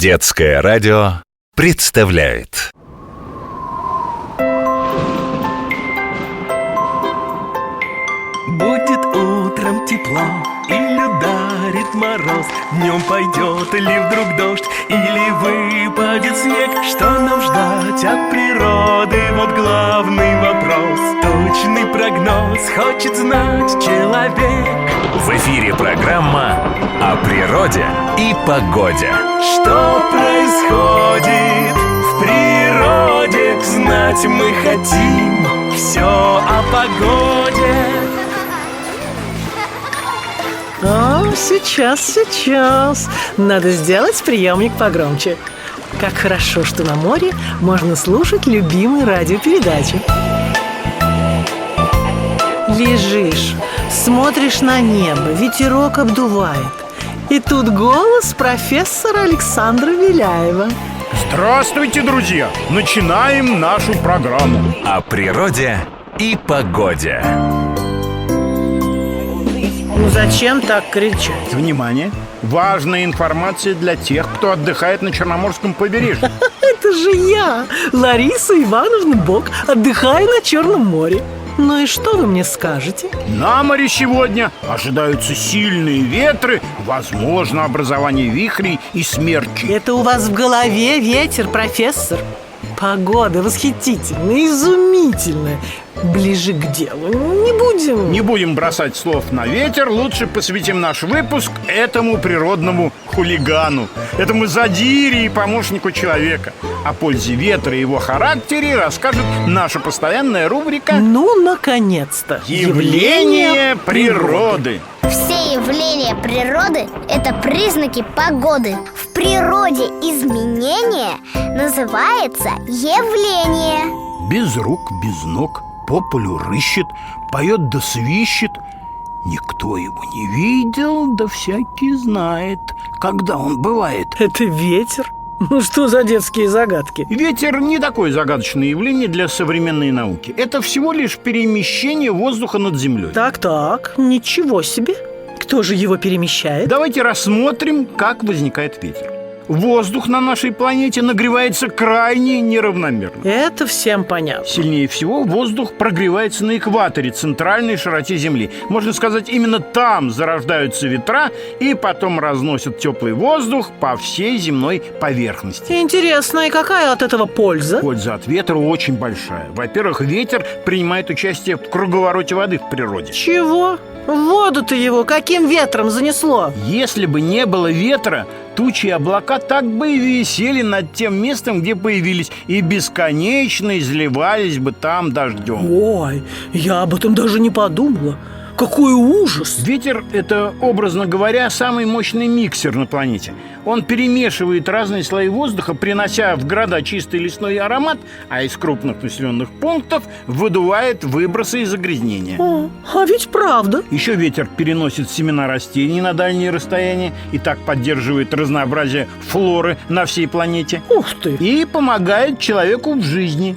Детское радио представляет. Будет утром тепло или ударит мороз, днем пойдет или вдруг дождь, или выпадет снег. Что нам ждать от природы? Вот главный вопрос. Точный прогноз хочет знать человек. В эфире программа о природе и погоде. Что происходит в природе? Знать мы хотим все о погоде. Сейчас. Надо сделать приемник погромче. Как хорошо, что на море можно слушать любимые радиопередачи. Лежишь, смотришь на небо, ветерок обдувает. И тут голос профессора Александра Виляева. Здравствуйте, друзья! Начинаем нашу программу. О природе и погоде. Ну зачем так кричать? Внимание! Важная информация для тех, кто отдыхает на Черноморском побережье. Это же я, Лариса Ивановна Бок, отдыхаю на Черном море. Ну и что вы мне скажете? На море сегодня ожидаются сильные ветры, возможно образование вихрей и смерчей. Это у вас в голове ветер, профессор. Погода восхитительная, изумительная. Ближе к делу не будем бросать слов на ветер. Лучше посвятим наш выпуск этому природному хулигану, этому задире и помощнику человека. О пользе ветра и его характере расскажет наша постоянная рубрика Ну, наконец-то! Явления природы. Все явления природы – это признаки погоды. В природе изменение называется явление. Без рук, без ног, по полю рыщет, поет да свищет. Никто его не видел, да всякий знает, когда он бывает. Это ветер? Ну что за детские загадки? Ветер не такое загадочное явление для современной науки. Это всего лишь перемещение воздуха над землей. Так, ничего себе. Кто же его перемещает? Давайте рассмотрим, как возникает ветер. Воздух на нашей планете нагревается крайне неравномерно. Это всем понятно. Сильнее всего воздух прогревается на экваторе, центральной широте Земли. Можно сказать, именно там зарождаются ветра и потом разносят теплый воздух по всей земной поверхности. Интересно, и какая от этого польза? Польза от ветра очень большая. Во-первых, ветер принимает участие в круговороте воды в природе. Чего? Воду-то его каким ветром занесло? Если бы не было ветра, тучи и облака так бы и висели над тем местом, где появились, и бесконечно изливались бы там дождем. Ой, я об этом даже не подумала. Какой ужас! Ветер – это, образно говоря, самый мощный миксер на планете. Он перемешивает разные слои воздуха, принося в города чистый лесной аромат, а из крупных населенных пунктов выдувает выбросы и загрязнения. А ведь правда. Еще ветер переносит семена растений на дальние расстояния и так поддерживает разнообразие флоры на всей планете. Ух ты! И помогает человеку в жизни.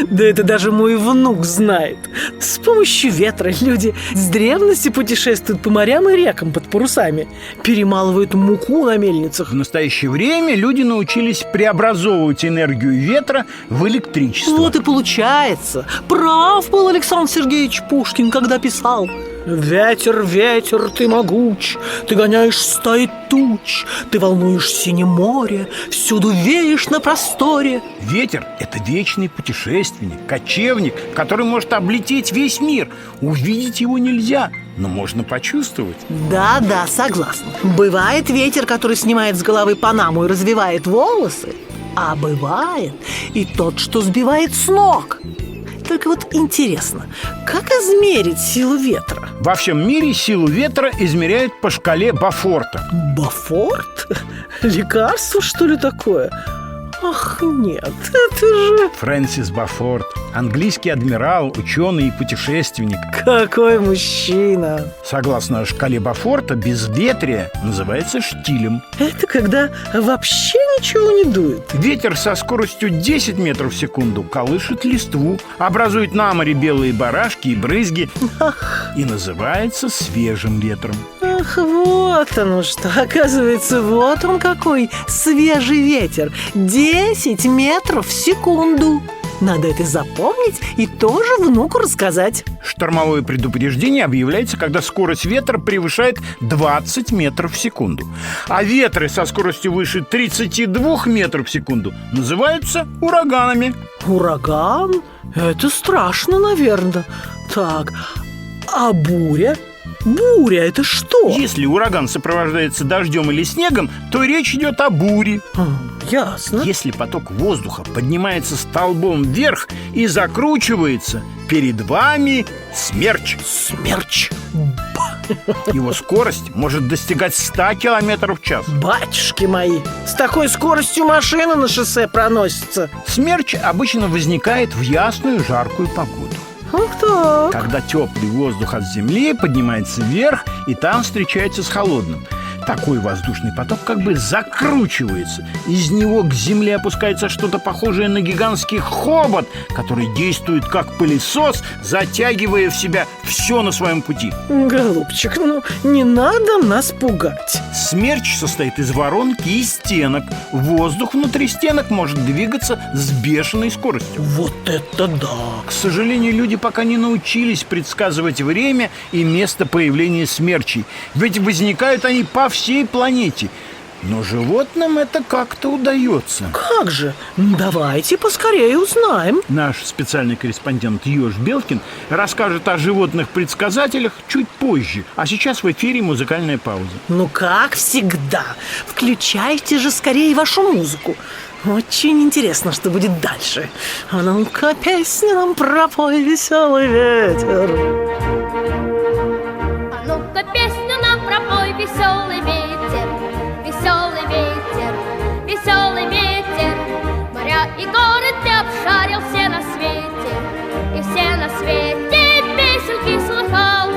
Да это даже мой внук знает. С помощью ветра люди с древности путешествуют по морям и рекам под парусами, перемалывают муку на мельницах. В настоящее время люди научились преобразовывать энергию ветра в электричество. Вот и получается. Прав был Александр Сергеевич Пушкин, когда писал: «Ветер, ветер, ты могуч, ты гоняешь стаи туч, ты волнуешь синее море, всюду веешь на просторе». Ветер – это вечный путешественник, кочевник, который может облететь весь мир. Увидеть его нельзя, но можно почувствовать. Да, согласна. Бывает ветер, который снимает с головы панаму и развивает волосы, а бывает и тот, что сбивает с ног. Только вот интересно, как измерить силу ветра? Во всем мире силу ветра измеряют по шкале Бофорта. Бофорт? Лекарство, что ли, такое? Ах, нет, это же... Фрэнсис Бофорт, английский адмирал, ученый и путешественник. Какой мужчина! Согласно шкале Бофорта, безветрие называется штилем. Это когда вообще ничего не дует. Ветер со скоростью 10 метров в секунду колышет листву, образует на море белые барашки и брызги и называется свежим ветром. Ах, вот оно что. Оказывается, вот он какой свежий ветер. 10 метров в секунду. Надо это запомнить и тоже внуку рассказать. Штормовое предупреждение объявляется, когда скорость ветра превышает 20 метров в секунду. А ветры со скоростью выше 32 метров в секунду называются ураганами. Ураган? Это страшно, наверное. Так, а буря? Буря – это что? Если ураган сопровождается дождем или снегом, то речь идет о буре. Ясно. Если поток воздуха поднимается столбом вверх и закручивается, перед вами смерч. Смерч. Его скорость может достигать 100 км в час. Батюшки мои, с такой скоростью машина на шоссе проносится. Смерч обычно возникает в ясную жаркую погоду, Ах так. когда теплый воздух от земли поднимается вверх и там встречается с холодным. Такой воздушный поток как бы закручивается. Из него к земле опускается что-то похожее на гигантский хобот, который действует как пылесос, затягивая в себя все на своем пути. Голубчик, ну не надо нас пугать. Смерч состоит из воронки и стенок. Воздух внутри стенок может двигаться с бешеной скоростью. Вот это да. К сожалению, люди пока не научились предсказывать время и место появления смерчей. Ведь возникают они по всей планете. Но животным это как-то удается. Как же? Давайте поскорее узнаем. Наш специальный корреспондент Ёж Белкин расскажет о животных-предсказателях чуть позже. А сейчас в эфире музыкальная пауза. Ну, как всегда. Включайте же скорее вашу музыку. Очень интересно, что будет дальше. А ну-ка, песню нам пропой, веселый ветер. А ну-ка, песню нам пропой, веселый ветер, веселый ветер, веселый ветер. Моря и горы ты обшарил все на свете, и все на свете песенки слыхал.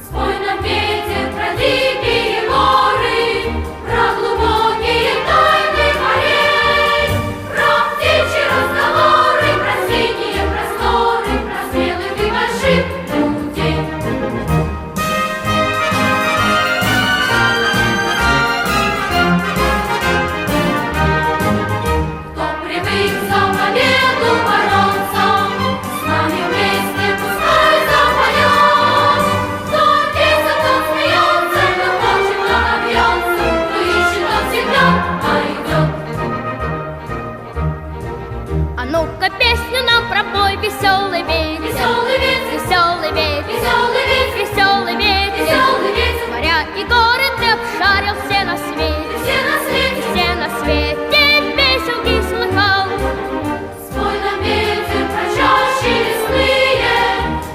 Спой нам, ветер, про дикие горы, про глубокие тайны морей, про птичьи разговоры, про синие просторы, про смелых и больших людей. Кто привык за победу бороться, с нами вместе пускай запоет. Кто песен, тот смеется, кто хочет, тот добьется, кто ищет, тот всегда найдет. А ну-ка, песню нам пропой, веселый ветер, Веселый ветер, веселый ветер, веселый ветер, веселый ветер, веселый ветер, моря и горы ты обшарил все на свете, все на свете. все на свете песенки слыхал. Спой нам, ветер, про чащи лесные,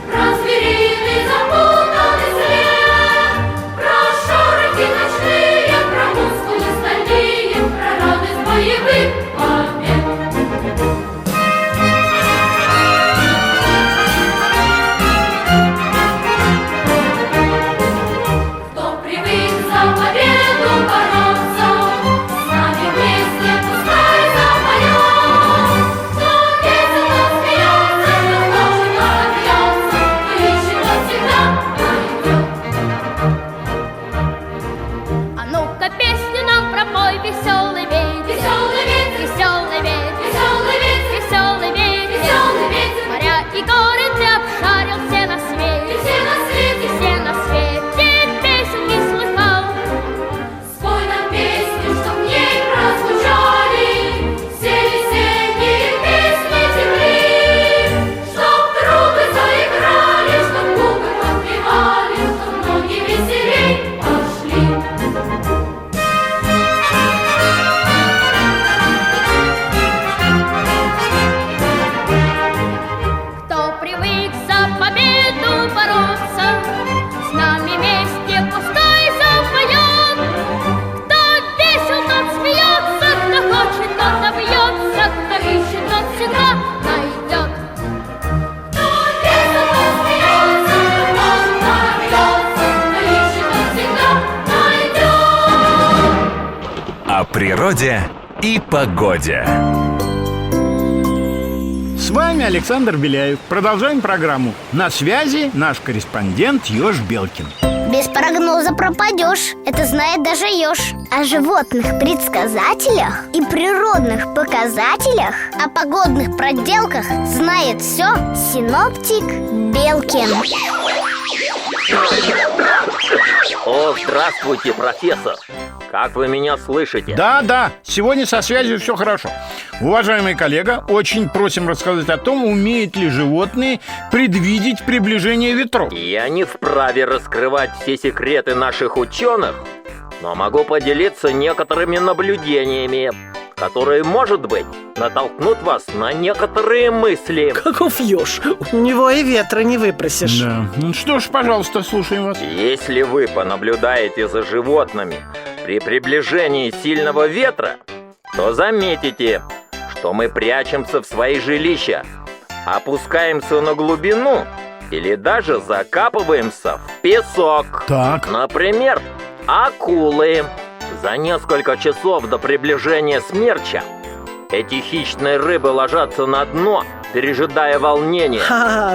про звериный запутанный след, про шорохи ночные, про мускулы стальные, про радость боевых побед. Кто привык за победу бороться, с нами вместе пускай запоет. Кто песен, тот смеется, кто хочет, тот добьется, кто ищет, тот всегда найдет. А ну-ка, песню нам пропой, веселый ветер, Веселый ветер, веселый ветер, веселый ветер, веселый ветер, веселый ветер, моря и горы ты обшарил все на свете, все на свете. все на свете песенки слыхал. Спой нам песню, чтоб в ней прозвучали все весенние песни земли, чтоб трубы заиграли, чтоб губы подпевали, чтоб ноги веселей пошли. Кто привык за победу бороться, с нами вместе пускай запоет. Кто весел, тот смеется, кто хочет, тот добьется, кто ищет, тот всегда найдет. Кто песен, тот смеется, кто хочет, тот добьется, кто ищет, тот всегда найдет. О природе и погоде. С вами Александр Беляев. Продолжаем программу. На связи наш корреспондент Ёж Белкин. Без без прогноза пропадешь. Это знает даже еж. О животных предсказателях и природных показателях, о погодных проделках знает все синоптик Белкин. О, здравствуйте, профессор. Как вы меня слышите? Да, сегодня со связью все хорошо. Уважаемый коллега, очень просим рассказать о том, умеют ли животные предвидеть приближение ветров. Я не вправе раскрывать все секреты наших ученых, но могу поделиться некоторыми наблюдениями, которые, может быть, натолкнут вас на некоторые мысли. Каков еж? У него и ветра не выпросишь. Да, ну что ж, пожалуйста, слушаем вас. Если вы понаблюдаете за животными при приближении сильного ветра, то заметите, что мы прячемся в свои жилища, опускаемся на глубину или даже закапываемся в песок. Так. Например, акулы. За несколько часов до приближения смерча эти хищные рыбы ложатся на дно, пережидая волнение.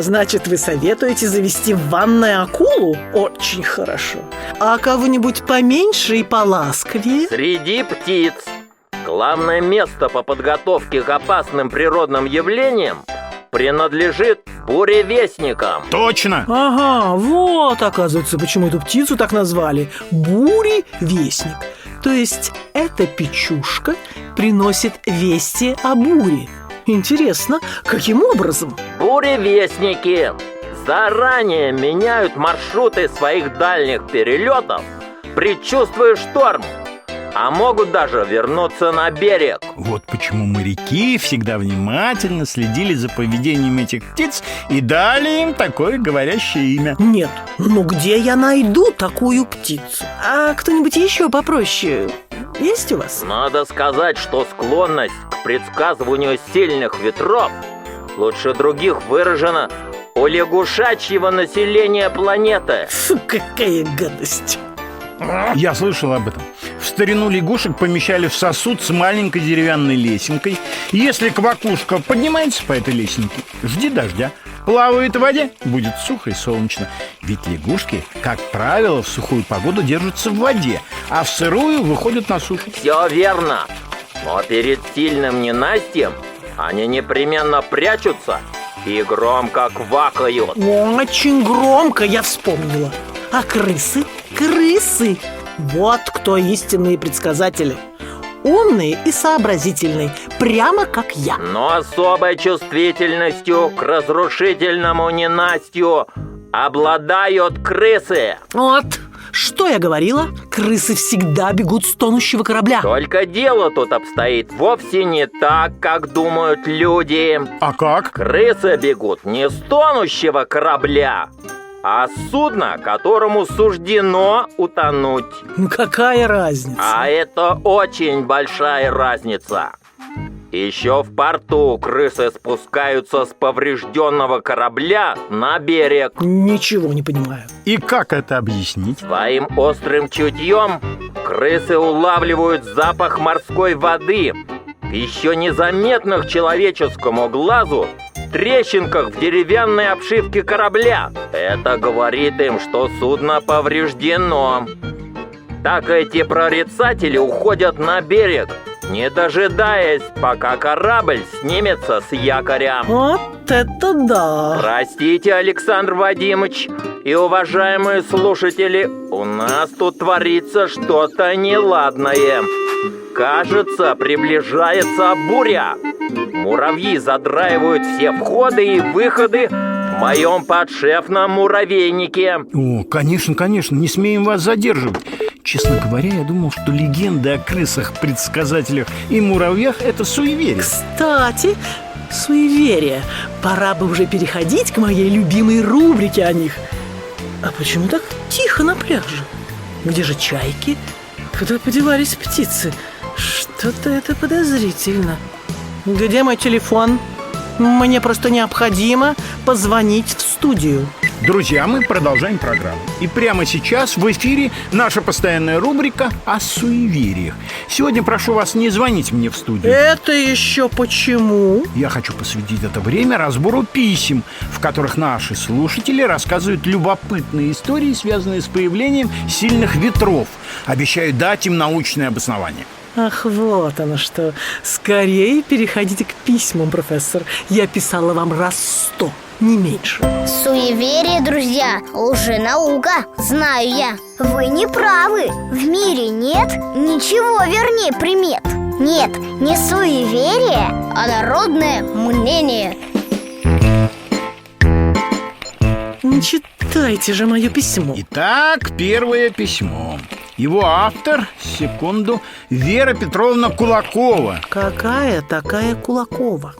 Значит, вы советуете завести в ванной акулу? Очень хорошо. А кого-нибудь поменьше и поласковее? Среди птиц главное место по подготовке к опасным природным явлениям принадлежит буревестникам. Точно. Ага, вот, оказывается, почему эту птицу так назвали. Буревестник. То есть эта печушка приносит вести о буре. Интересно, каким образом? Буревестники заранее меняют маршруты своих дальних перелетов, предчувствуя шторм, а могут даже вернуться на берег. Вот почему моряки всегда внимательно следили за поведением этих птиц и дали им такое говорящее имя. Нет, ну где я найду такую птицу? А кто-нибудь еще попроще есть у вас? Надо сказать, что склонность к предсказыванию сильных ветров лучше других выражена у лягушачьего населения планеты. Фу, какая гадость! Я слышал об этом. В старину лягушек помещали в сосуд с маленькой деревянной лесенкой. Если квакушка поднимается по этой лесенке, жди дождя. Плавает в воде, будет сухо и солнечно. Ведь лягушки, как правило, в сухую погоду держатся в воде, а в сырую выходят на сушу. Все верно, но перед сильным ненастьем они непременно прячутся и громко квакают. Очень громко, я вспомнила. А крысы? Крысы! Вот кто истинные предсказатели. Умные и сообразительные, прямо как я. Но особой чувствительностью к разрушительному ненастью обладают крысы. Вот, что я говорила? Крысы всегда бегут с тонущего корабля. Только дело тут обстоит вовсе не так, как думают люди. А как? Крысы бегут не с тонущего корабля, а судно, которому суждено утонуть. Какая разница? А это очень большая разница. Еще в порту крысы спускаются с поврежденного корабля на берег. Ничего не понимаю. И как это объяснить? Своим острым чутьем крысы улавливают запах морской воды в еще незаметных человеческому глазу трещинках в деревянной обшивке корабля. Это говорит им, что судно повреждено. Так эти прорицатели уходят на берег, не дожидаясь, пока корабль снимется с якоря. Вот это да! Простите, Александр Вадимович и уважаемые слушатели, у нас тут творится что-то неладное. Кажется, приближается буря. Муравьи задраивают все входы и выходы в моем подшефном муравейнике. О, конечно, не смеем вас задерживать. Честно говоря, я думал, что легенды о крысах, предсказателях и муравьях – это суеверие. Кстати, суеверие. Пора бы уже переходить к моей любимой рубрике о них. А почему так тихо на пляже? Где же чайки? Куда подевались птицы? Что-то это подозрительно. Где мой телефон? Мне просто необходимо позвонить в студию. Друзья, мы продолжаем программу. И прямо сейчас в эфире наша постоянная рубрика о суевериях. Сегодня прошу вас не звонить мне в студию. Это еще почему? Я хочу посвятить это время разбору писем, в которых наши слушатели рассказывают любопытные истории, связанные с появлением сильных ветров. Обещаю дать им научное обоснование. Ах, вот оно что. Скорее переходите к письмам, профессор. Я писала вам раз 100, не меньше. Суеверие, друзья, лженаука, знаю я. Вы не правы. В мире нет ничего вернее примет. Нет, не суеверие, а народное мнение. Не читайте же мое письмо. Итак, первое письмо. Его автор, секунду, Вера Петровна Кулакова. Какая такая Кулакова?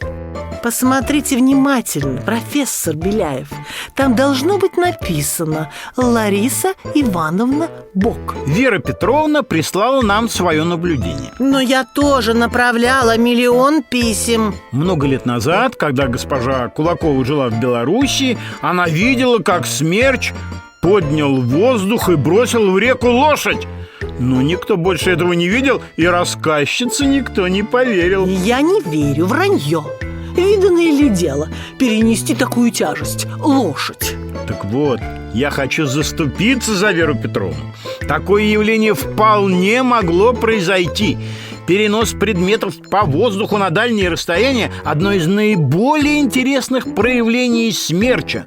Посмотрите внимательно, профессор Беляев. Там должно быть написано «Лариса Ивановна Бок». Вера Петровна прислала нам свое наблюдение. Но я тоже направляла миллион писем. Много лет назад, когда госпожа Кулакова жила в Белоруссии, она видела, как смерч поднял в воздух и бросил в реку лошадь. Но никто больше этого не видел, и рассказчице никто не поверил. Я не верю, вранье. Виданное ли дело перенести такую тяжесть, лошадь? Так вот, я хочу заступиться за Веру Петровну. Такое явление вполне могло произойти. Перенос предметов по воздуху на дальние расстояния – одно из наиболее интересных проявлений смерча.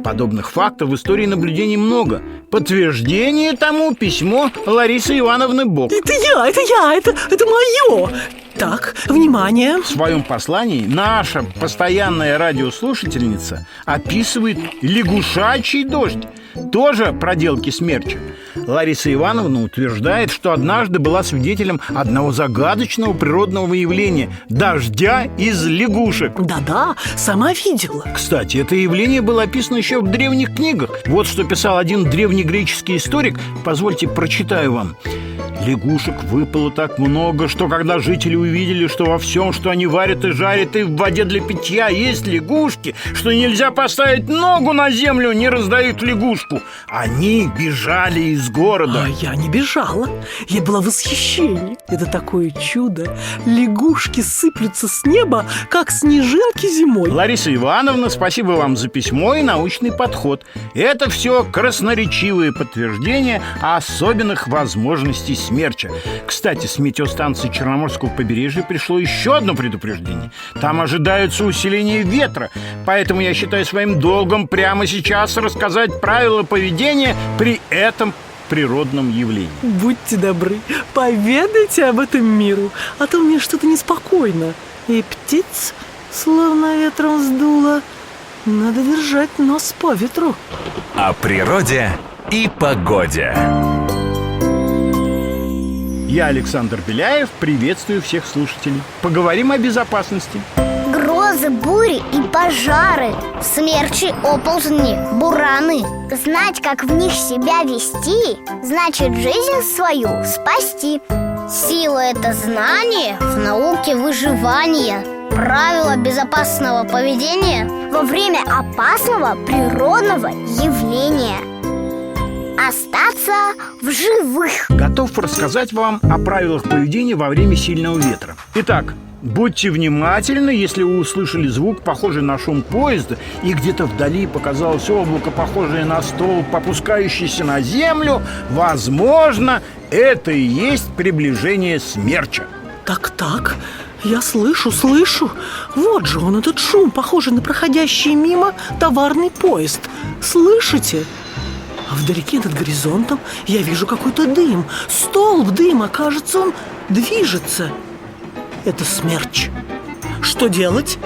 Подобных фактов в истории наблюдений много. Подтверждение тому письмо Ларисы Ивановны Бок. Это мое. Так, внимание. В своем послании наша постоянная радиослушательница описывает лягушачий дождь. Тоже проделки смерча. Лариса Ивановна утверждает, что однажды была свидетелем одного загадочного природного явления – дождя из лягушек. Да-да, сама видела. Кстати, это явление было описано еще в древних книгах. Вот что писал один древнегреческий историк. Позвольте, прочитаю вам. Лягушек выпало так много, что когда жители увидели, что во всем, что они варят и жарят, и в воде для питья есть лягушки, что нельзя поставить ногу на землю, не раздают лягушку, они бежали из города. А я не бежала. Я была в восхищении. Это такое чудо. Лягушки сыплются с неба, как снежинки зимой. Лариса Ивановна, спасибо вам за письмо и научный подход. Это все красноречивые подтверждения особенных возможностей смерча. Кстати, с метеостанции Черноморского побережья пришло еще одно предупреждение. Там ожидается усиление ветра. Поэтому я считаю своим долгом прямо сейчас рассказать правила поведения при этом природном явлении. Будьте добры, поведайте об этом миру, а то мне что-то неспокойно. И птиц словно ветром сдуло. Надо держать нос по ветру. О природе и погоде. Я, Александр Беляев, приветствую всех слушателей. Поговорим о безопасности. Грозы, бури и пожары, смерчи, оползни, бураны. Знать, как в них себя вести, значит жизнь свою спасти. Сила – это знание в науке выживания. Правила безопасного поведения во время опасного природного явления. Остаться в живых. Готов рассказать вам о правилах поведения во время сильного ветра. Итак, будьте внимательны, если вы услышали звук, похожий на шум поезда, и где-то вдали показалось облако, похожее на столб, опускающийся на землю. Возможно, это и есть приближение смерча. Так, я слышу. Вот же он, этот шум, похожий на проходящий мимо товарный поезд. Слышите? А вдалеке над горизонтом я вижу какой-то дым. Столб дыма, кажется, он движется. Это смерч. Что делать?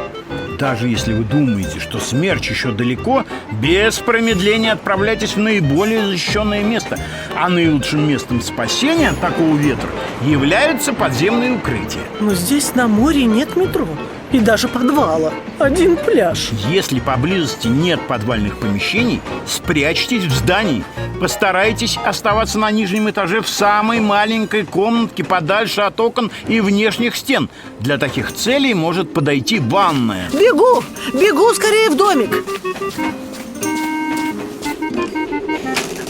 Даже если вы думаете, что смерч еще далеко, без промедления отправляйтесь в наиболее защищенное место. А наилучшим местом спасения от такого ветра являются подземные укрытия. Но здесь на море нет метро и даже подвала. Один пляж. Если поблизости нет подвальных помещений, спрячьтесь в здании. Постарайтесь оставаться на нижнем этаже в самой маленькой комнатке, подальше от окон и внешних стен. Для таких целей может подойти ванная. Бегу скорее в домик.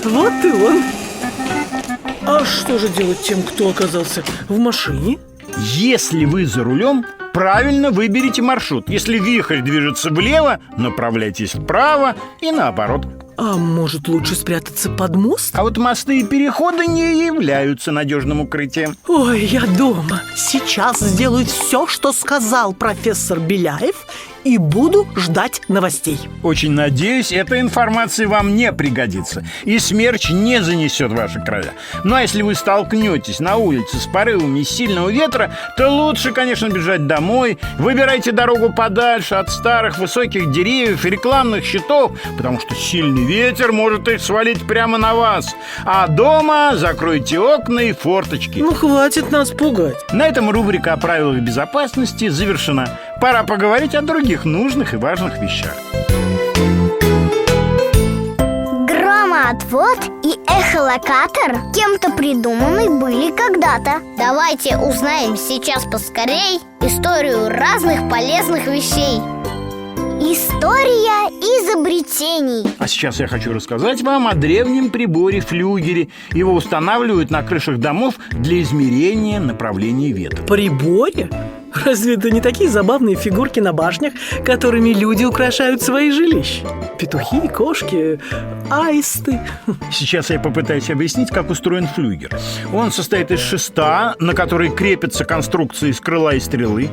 Вот и он. А что же делать тем, кто оказался в машине? Если вы за рулем, правильно выберите маршрут. Если вихрь движется влево, направляйтесь вправо и наоборот. А может, лучше спрятаться под мост? А вот мосты и переходы не являются надежным укрытием. Ой, я дома. Сейчас сделаю все, что сказал профессор Беляев, и буду ждать новостей. Очень надеюсь, эта информация вам не пригодится, и смерч не занесет ваши края. Ну а если вы столкнетесь на улице с порывами сильного ветра, то лучше, конечно, бежать домой. Выбирайте дорогу подальше от старых высоких деревьев и рекламных щитов, потому что сильный ветер может их свалить прямо на вас. А дома закройте окна и форточки. Ну, хватит нас пугать. На этом рубрика о правилах безопасности завершена. Пора поговорить о других нужных и важных вещах. Громоотвод и эхолокатор кем-то придуманы были когда-то. Давайте узнаем сейчас поскорей историю разных полезных вещей. История изобретений. А сейчас я хочу рассказать вам о древнем приборе флюгере. Его устанавливают на крышах домов для измерения направления ветра. Приборе? Разве это не такие забавные фигурки на башнях, которыми люди украшают свои жилища? Петухи, кошки, аисты. Сейчас я попытаюсь объяснить, как устроен флюгер. Он состоит из шеста, на который крепятся конструкции из крыла и стрелы.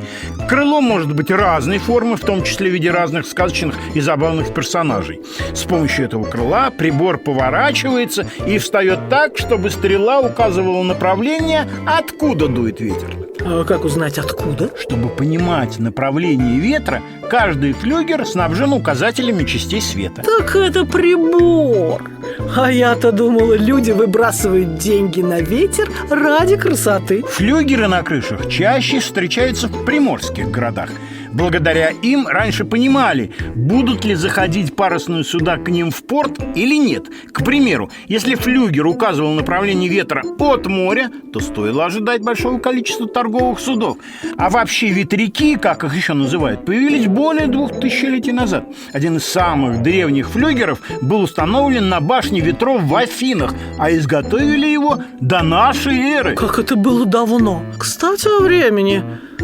Крыло может быть разной формы, в том числе в виде разных сказочных и забавных персонажей. С помощью этого крыла прибор поворачивается и встает так, чтобы стрела указывала направление, откуда дует ветер. А как узнать, откуда? Чтобы понимать направление ветра, каждый флюгер снабжен указателями частей света. Так это прибор. А я-то думала, люди выбрасывают деньги на ветер ради красоты. Флюгеры на крышах чаще встречаются в приморских городах. Благодаря им раньше понимали, будут ли заходить парусные суда к ним в порт или нет. К примеру, если флюгер указывал направление ветра от моря, то стоило ожидать большого количества торговых судов. А вообще ветряки, как их еще называют, появились более 2000 лет назад. Один из самых древних флюгеров был установлен на башне ветров в Афинах, а изготовили его до нашей эры. Как это было давно. Кстати, о времени.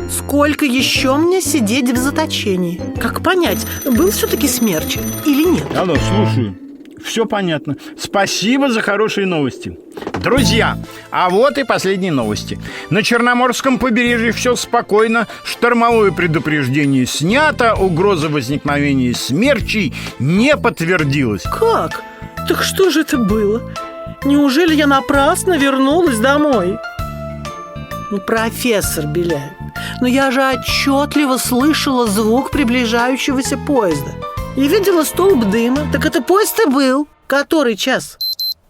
Сколько еще мне сидеть в заточении? Как понять, был все-таки смерч или нет? Алло, слушаю. Все понятно. Спасибо за хорошие новости. Друзья, а вот и последние новости. На Черноморском побережье все спокойно. Штормовое предупреждение снято. Угроза возникновения смерчей не подтвердилась. Как? Так что же это было? Неужели я напрасно вернулась домой? Ну, профессор Беляев, но я же отчетливо слышала звук приближающегося поезда и видела столб дыма. Так это поезд и был. Который час?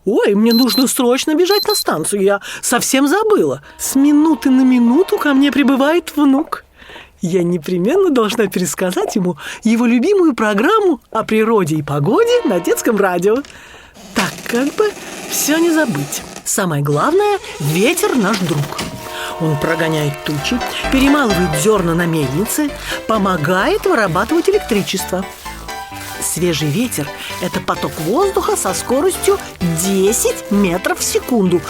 Ой, мне нужно срочно бежать на станцию. Я совсем забыла. С минуты на минуту ко мне прибывает внук. Я непременно должна пересказать ему его любимую программу о природе и погоде на детском радио. Так, как бы все не забыть. Самое главное, ветер наш друг. Он прогоняет тучи, перемалывает зерна на мельнице, помогает вырабатывать электричество. Свежий ветер – это поток воздуха со скоростью 10 метров в секунду.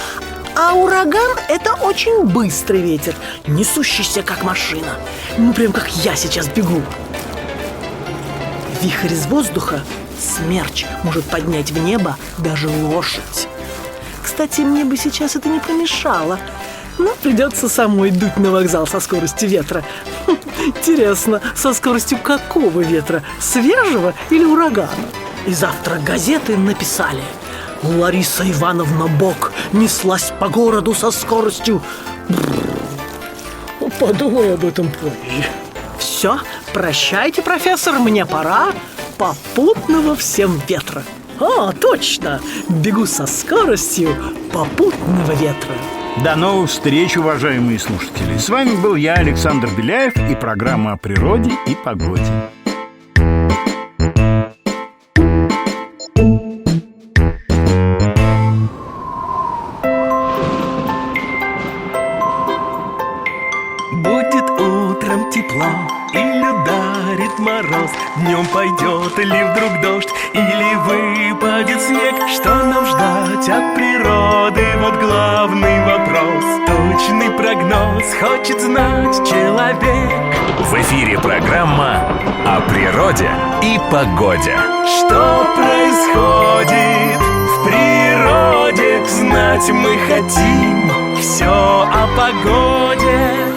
А ураган – это очень быстрый ветер, несущийся как машина. Ну, прям как я сейчас бегу. Вихрь из воздуха, смерч, может поднять в небо даже лошадь. Кстати, мне бы сейчас это не помешало. Но придется самой дуть на вокзал со скоростью ветра. Интересно, со скоростью какого ветра? Свежего или урагана? И завтра газеты написали: Лариса Ивановна Бок неслась по городу со скоростью... Подумай об этом позже. Все, прощайте, профессор, мне пора. Попутного всем ветра. А, точно, бегу со скоростью попутного ветра. До новых встреч, уважаемые слушатели. С вами был я, Александр Беляев, и программа о природе и погоде. Будет утром тепло или ударит мороз, днем пойдет ли вдруг дождь или выпадет снег. Что нам ждать от природы? Вот главный вопрос. Точный прогноз хочет знать человек. В эфире программа о природе и погоде. Что происходит в природе? Знать мы хотим все о погоде.